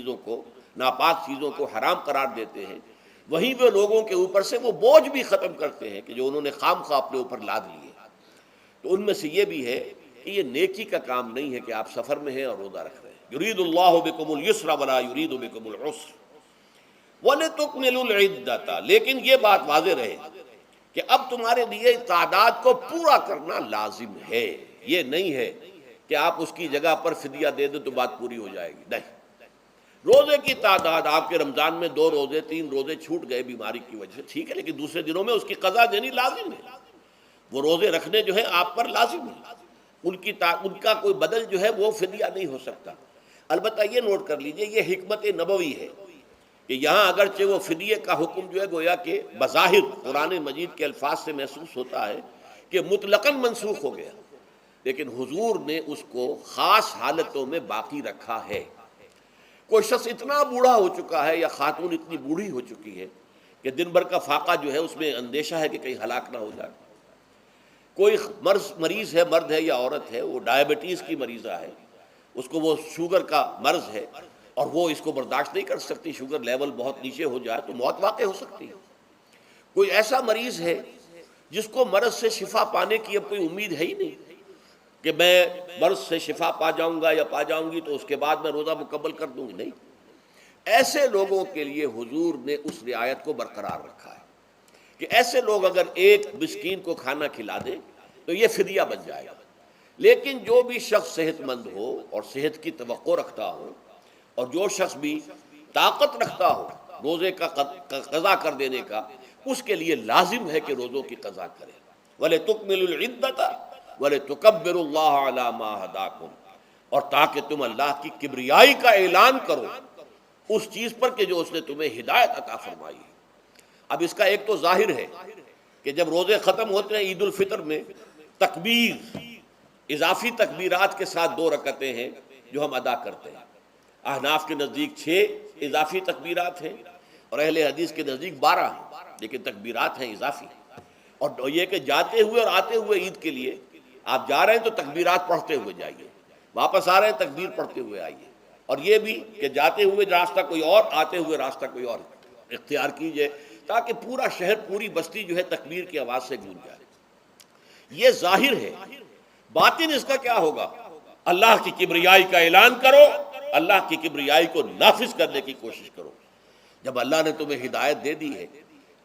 چیزوں کو، ناپاک چیزوں کو حرام قرار دیتے ہیں، وہیں وہ لوگوں کے اوپر سے وہ بوجھ بھی ختم کرتے ہیں کہ جو انہوں نے خام خواہ اپنے اوپر لاد لیے۔ تو ان میں سے یہ بھی ہے کہ یہ نیکی کا کام نہیں ہے کہ آپ سفر میں ہیں اور روزہ رکھ رہے ہیں۔ یرید اللہ بکم اليسر ولا یرید بکم العسر وَلِتُكْمِلُوا الْعِدَّةَ، لیکن یہ بات واضح رہے کہ اب تمہارے لیے تعداد کو پورا کرنا لازم ہے، یہ نہیں ہے کہ آپ اس کی جگہ پر فدیہ دے دیں تو بات پوری ہو جائے گی، نہیں۔ روزے کی تعداد آپ کے رمضان میں 2 روزے 3 روزے چھوٹ گئے بیماری کی وجہ سے، ٹھیک ہے، لیکن دوسرے دنوں میں اس کی قضا دینی لازم ہے۔ وہ روزے رکھنے جو ہے آپ پر لازم ہے، ان کا کوئی بدل جو ہے وہ فدیہ نہیں ہو سکتا۔ البتہ یہ نوٹ کر لیجئے، یہ حکمت نبوی ہے کہ یہاں اگرچہ وہ فدیے کا حکم جو ہے گویا کہ بظاہر قرآن مجید کے الفاظ سے محسوس ہوتا ہے کہ مطلقاً منسوخ ہو گیا، لیکن حضور نے اس کو خاص حالتوں میں باقی رکھا ہے۔ کوئی شخص اتنا بوڑھا ہو چکا ہے یا خاتون اتنی بوڑھی ہو چکی ہے کہ دن بھر کا فاقہ جو ہے اس میں اندیشہ ہے کہ کہیں ہلاک نہ ہو جائے، کوئی مریض ہے، مرد ہے یا عورت ہے، وہ ڈائبٹیز کی مریضہ ہے، اس کو وہ شوگر کا مرض ہے اور وہ اس کو برداشت نہیں کر سکتی، شوگر لیول بہت نیچے ہو جائے تو موت واقع ہو سکتی ہے۔ کوئی ایسا مریض ہے جس کو مرض سے شفا پانے کی اب کوئی امید ہے ہی نہیں کہ میں مرض سے شفا پا جاؤں گا یا پا جاؤں گی تو اس کے بعد میں روزہ مکمل کر دوں گی، نہیں۔ ایسے لوگوں کے لیے حضور نے اس رعایت کو برقرار رکھا ہے کہ ایسے لوگ اگر ایک مسکین کو کھانا کھلا دیں تو یہ فدیہ بن جائے گا، لیکن جو بھی شخص صحت مند ہو اور صحت کی توقع رکھتا ہو اور جو شخص بھی طاقت رکھتا ہو روزے کا قضا کر دینے کا، اس کے لیے لازم ہے کہ روزوں کی قضا کرے۔ وَلِتُكْمِلُوا الْعِدَّةَ وَلِتُكَبِّرُوا اللَّهَ عَلَى مَا هَدَاكُمْ، اور تاکہ تم اللہ کی کبریائی کا اعلان کرو اس چیز پر کہ جو اس نے تمہیں ہدایت عطا فرمائی ہے۔ اب اس کا ایک تو ظاہر ہے کہ جب روزے ختم ہوتے ہیں عید الفطر میں، تکبیر اضافی تکبیرات کے ساتھ 2 رکعتیں ہیں جو ہم ادا کرتے ہیں۔ احناف کے نزدیک 6 اضافی تکبیرات ہیں اور اہل حدیث کے نزدیک 12 ہیں، لیکن تکبیرات ہیں اضافی۔ اور یہ کہ جاتے ہوئے اور آتے ہوئے عید کے لیے آپ جا رہے ہیں تو تکبیرات پڑھتے ہوئے جائیے، واپس آ رہے ہیں تکبیر پڑھتے ہوئے آئیے، اور یہ بھی کہ جاتے ہوئے راستہ کوئی اور، آتے ہوئے راستہ کوئی اور اختیار کیجئے تاکہ پورا شہر پوری بستی جو ہے تکبیر کی آواز سے گونج جائے۔ یہ ظاہر ہے۔ باطن اس کا کیا ہوگا؟ اللہ کی کبریائی کا اعلان کرو، اللہ کی کبریائی کو نافذ کرنے کی کوشش کرو۔ جب اللہ نے تمہیں ہدایت دے دی ہے،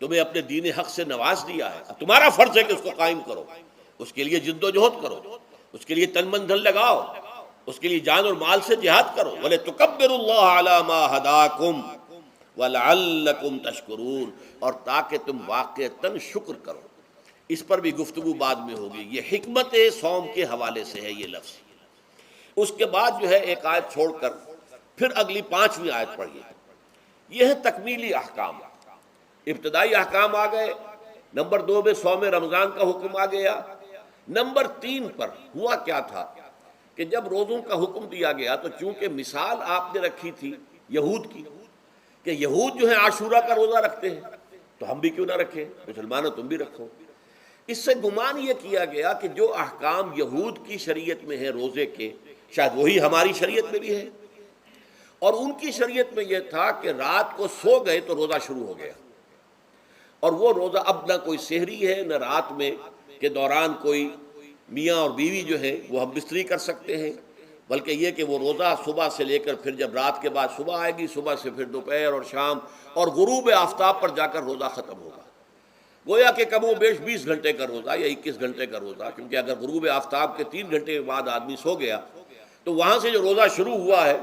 تمہیں اپنے دین حق سے نواز دیا ہے، اب تمہارا فرض ہے کہ اس کو قائم کرو، اس کے لیے جد و جہد کرو، اس کے لیے تن من دھن لگاؤ، اس کے لیے جان اور مال سے جہاد کرو۔ وَلِتُكَبِّرُوا اللَّهَ عَلَى مَا هَدَاكُمْ وَلَعَلَّكُمْ تَشْكُرُونَ، اور تاکہ تم واقعتاً شکر کرو۔ اس پر بھی گفتگو بعد میں ہوگی، یہ حکمت صوم کے حوالے سے ہے یہ لفظ۔ اس کے بعد جو ہے ایک آیت چھوڑ کر پھر اگلی 5ویں آیت پڑھیے، یہ ہے تکمیلی احکام۔ ابتدائی احکام آ گئے، نمبر 2 میں صوم رمضان کا حکم آ گیا۔ نمبر 3 پر ہوا کیا تھا کہ جب روزوں کا حکم دیا گیا تو چونکہ مثال آپ نے رکھی تھی یہود کی کہ یہود جو ہے عاشورہ کا روزہ رکھتے ہیں تو ہم بھی کیوں نہ رکھیں، مسلمانوں تم بھی رکھو۔ اس سے گمان یہ کیا گیا کہ جو احکام یہود کی شریعت میں ہیں روزے کے، شاید وہی ہماری شریعت میں بھی ہے، اور ان کی شریعت میں یہ تھا کہ رات کو سو گئے تو روزہ شروع ہو گیا، اور وہ روزہ اب نہ کوئی سحری ہے نہ رات میں کے دوران کوئی میاں اور بیوی جو ہے وہ ہم بستری کر سکتے ہیں، بلکہ یہ کہ وہ روزہ صبح سے لے کر پھر جب رات کے بعد صبح آئے گی، صبح سے پھر دوپہر اور شام اور غروب آفتاب پر جا کر روزہ ختم ہوگا۔ گویا کہ کم و بیش 20 گھنٹے کا روزہ یا 21 گھنٹے کا روزہ، کیونکہ اگر غروب آفتاب کے 3 گھنٹے بعد آدمی سو گیا تو وہاں سے جو روزہ شروع ہوا ہے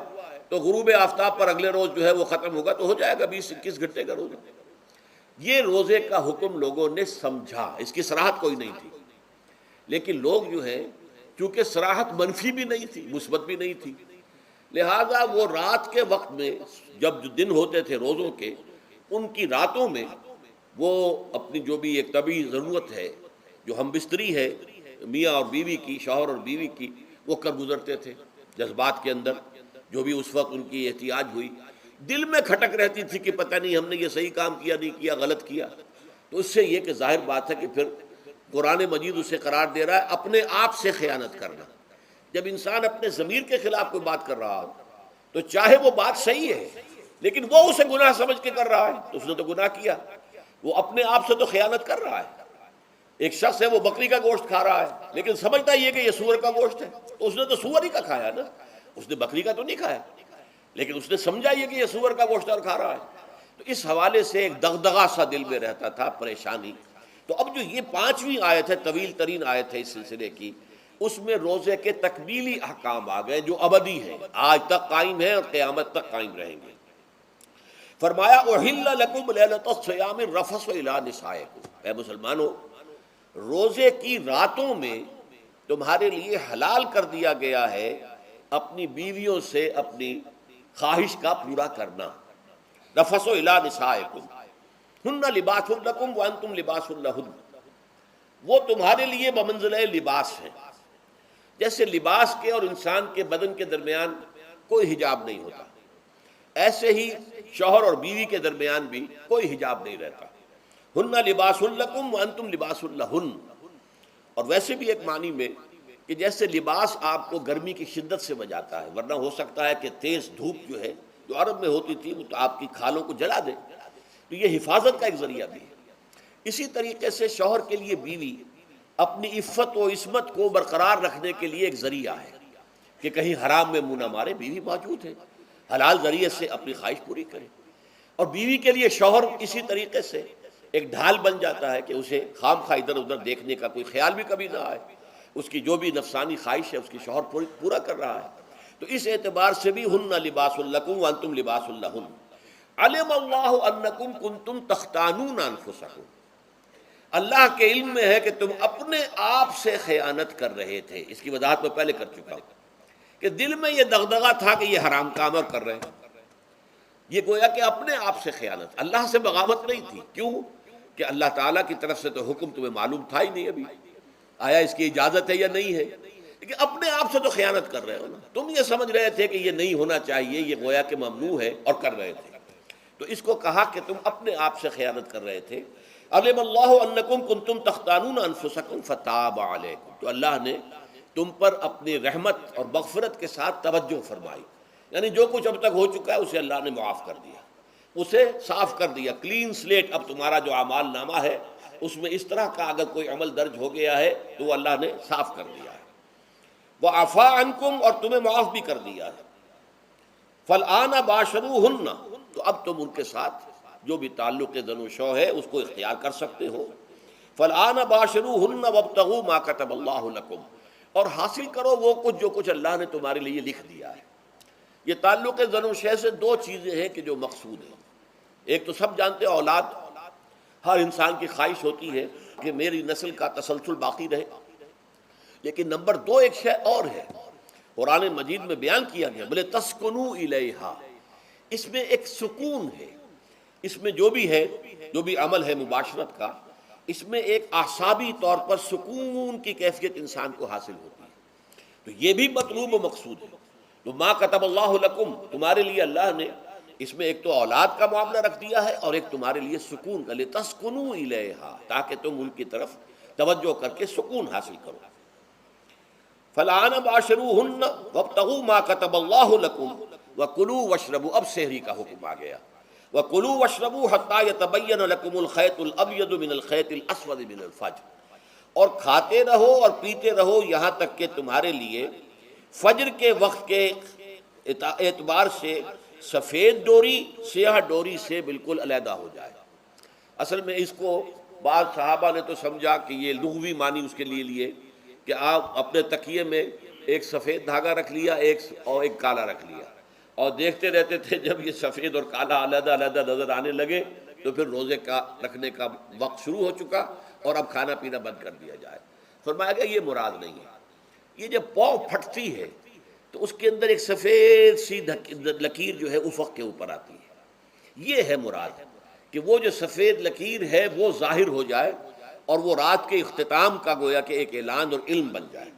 تو غروب آفتاب پر اگلے روز جو ہے وہ ختم ہوگا، تو ہو جائے گا 20-21 گھنٹے کا روزہ۔ یہ روزے کا حکم لوگوں نے سمجھا، اس کی صراحت کوئی نہیں تھی، لیکن لوگ جو ہیں چونکہ صراحت منفی بھی نہیں تھی مثبت بھی نہیں تھی، لہذا وہ رات کے وقت میں جب دن ہوتے تھے روزوں کے، ان کی راتوں میں وہ اپنی جو بھی ایک طبعی ضرورت ہے جو ہم بستری ہے میاں اور بیوی کی، شوہر اور بیوی کی، وہ کر گزرتے تھے۔ جذبات کے اندر جو بھی اس وقت ان کی احتیاج ہوئی، دل میں کھٹک رہتی تھی کہ پتہ نہیں ہم نے یہ صحیح کام کیا نہیں کیا، غلط کیا، تو اس سے یہ کہ ظاہر بات ہے کہ پھر قرآن مجید اسے قرار دے رہا ہے اپنے آپ سے خیانت کرنا۔ جب انسان اپنے ضمیر کے خلاف کوئی بات کر رہا ہو تو چاہے وہ بات صحیح ہے لیکن وہ اسے گناہ سمجھ کے کر رہا ہے تو اس نے تو گناہ کیا، وہ اپنے آپ سے تو خیانت کر رہا ہے۔ ایک شخص ہے وہ بکری کا گوشت کھا رہا ہے لیکن سمجھتا یہ کہ یہ سور کا گوشت ہے، تو اس نے تو سور ہی کا کھایا نا، اس نے بکری کا تو نہیں کھایا، لیکن اس نے سمجھا یہ کہ یہ سور کا گوشت اور کھا رہا ہے۔ تو اس حوالے سے ایک دغدغہ سا دل میں رہتا تھا، پریشانی۔ تو اب جو یہ 5ویں آیت ہے، طویل ترین آیت ہے اس سلسلے کی، اس میں روزے کے تکمیلی احکام آ گئے جو ابدی ہیں، آج تک قائم ہیں اور قیامت تک قائم رہیں گے۔ فرمایا احل لکم لیلۃ الصیام الرفث الی نسائکم، اے مسلمانوں روزے کی راتوں میں تمہارے لیے حلال کر دیا گیا ہے اپنی بیویوں سے اپنی خواہش کا پورا کرنا۔ رفث الی نسائکم ہن لباس لکم وانتم لباس لہن، وہ تمہارے لیے بمنزلہ لباس ہیں، جیسے لباس کے اور انسان کے بدن کے درمیان کوئی حجاب نہیں ہوتا، ایسے ہی شوہر اور بیوی کے درمیان بھی کوئی حجاب نہیں رہتا۔ ہن لباس لکم وانتم لباس لہن، اور ویسے بھی ایک معنی میں کہ جیسے لباس آپ کو گرمی کی شدت سے بچاتا ہے، ورنہ ہو سکتا ہے کہ تیز دھوپ جو ہے جو عرب میں ہوتی تھی وہ تو آپ کی کھالوں کو جلا دے، تو یہ حفاظت کا ایک ذریعہ بھی ہے۔ اسی طریقے سے شوہر کے لیے بیوی اپنی عفت و عصمت کو برقرار رکھنے کے لیے ایک ذریعہ ہے کہ کہیں حرام میں منہ نہ مارے، بیوی موجود ہے، حلال ذریعے سے اپنی خواہش پوری کرے۔ اور بیوی کے لیے شوہر اسی طریقے سے ایک ڈھال بن جاتا ہے کہ اسے خام خواہ ادھر ادھر دیکھنے کا کوئی خیال بھی کبھی نہ آئے، اس کی جو بھی نفسانی خواہش ہے اس کی شوہر پورا کر رہا ہے۔ تو اس اعتبار سے بھی ہن لباس لکم وانتم لباس لہن۔ علم اللہ انکم کنتم تختانون انفسکم، اللہ کے علم میں ہے کہ تم اپنے آپ سے خیانت کر رہے تھے۔ اس کی وضاحت میں پہلے کر چکا ہوں کہ دل میں یہ دغدغہ تھا کہ یہ حرام کام اور کر رہے ہیں، یہ گویا کہ اپنے آپ سے خیانت، اللہ سے بغاوت نہیں تھی۔ کیوں کہ اللہ تعالیٰ کی طرف سے تو حکم تمہیں معلوم تھا ہی نہیں ابھی، آیا اس کی اجازت ہے یا نہیں ہے، لیکن اپنے آپ سے تو خیانت کر رہے ہو نا، تم یہ سمجھ رہے تھے کہ یہ نہیں ہونا چاہیے، یہ گویا کہ ممنوع ہے اور کر رہے تھے، تو اس کو کہا کہ تم اپنے آپ سے خیانت کر رہے تھے۔ علم اللہ انکم کنتم تختانون انفسکم فتاب علیکم، تو اللہ نے تم پر اپنی رحمت اور مغفرت کے ساتھ توجہ فرمائی، یعنی جو کچھ اب تک ہو چکا ہے اسے اللہ نے معاف کر دیا، اسے صاف کر دیا، کلین سلیٹ۔ اب تمہارا جو اعمال نامہ ہے اس میں اس طرح کا اگر کوئی عمل درج ہو گیا ہے تو وہ اللہ نے صاف کر دیا ہے۔ وعفا عنکم، اور تمہیں معاف بھی کر دیا ہے۔ فالآن باشروہن، تو اب تم ان کے ساتھ جو بھی تعلق زن و شو ہے اس کو اختیار کر سکتے ہو۔ فالآن باشروہن وابتغوا ما کتب اللہ لکم، اور حاصل کرو وہ کچھ جو کچھ اللہ نے تمہارے لیے لکھ دیا ہے۔ یہ تعلق زن و شے سے دو چیزیں ہیں کہ جو مقصود ہیں، ایک تو سب جانتے ہیں اولاد، ہر انسان کی خواہش ہوتی ہے کہ میری نسل کا تسلسل باقی رہے، لیکن نمبر دو ایک شے اور ہے، قرآن مجید میں بیان کیا گیا، بلے تسکنوا الیہا، اس میں ایک سکون ہے، اس میں جو بھی ہے، جو بھی عمل ہے مباشرت کا، اس میں ایک اعصابی طور پر سکون کی کیفیت انسان کو حاصل ہوتی ہے، تو یہ بھی مطلوب و مقصود ہے۔ تو ما کتب اللہ لکم، تمہارے لیے اللہ نے اس میں ایک تو اولاد کا معاملہ رکھ دیا ہے اور ایک تمہارے لیے سکون کا، لتسکنوا الیہا، تاکہ تم ان کی طرف توجہ کر کے سکون حاصل کرو۔ فالآن باشروہن وابتغوا ما کتب اللہ لکم وکلوا واشربوا، اب سحری کا حکم آ گیا، وکلوا واشربوا حتی یتبین لکم الخیط الابیض من الخیط الاسود من الفجر، اور کھاتے رہو اور پیتے رہو یہاں تک کہ تمہارے لیے فجر کے وقت کے اعتبار سے سفید ڈوری سیاہ ڈوری سے بالکل علیحدہ ہو جائے۔ اصل میں اس کو بعض صحابہ نے تو سمجھا کہ یہ لغوی معنی اس کے لیے کہ آپ اپنے تکیے میں ایک سفید دھاگا رکھ لیا اور ایک کالا رکھ لیا، اور دیکھتے رہتے تھے جب یہ سفید اور کالا علیحدہ علیحدہ نظر آنے لگے تو پھر روزے کا رکھنے کا وقت شروع ہو چکا اور اب کھانا پینا بند کر دیا جائے۔ فرمایا گیا یہ مراد نہیں ہے، یہ جب پاؤں پھٹتی ہے تو اس کے اندر ایک سفید سی لکیر جو ہے افق کے اوپر آتی ہے، یہ ہے مراد، کہ وہ جو سفید لکیر ہے وہ ظاہر ہو جائے اور وہ رات کے اختتام کا گویا کہ ایک اعلان اور علم بن جائے۔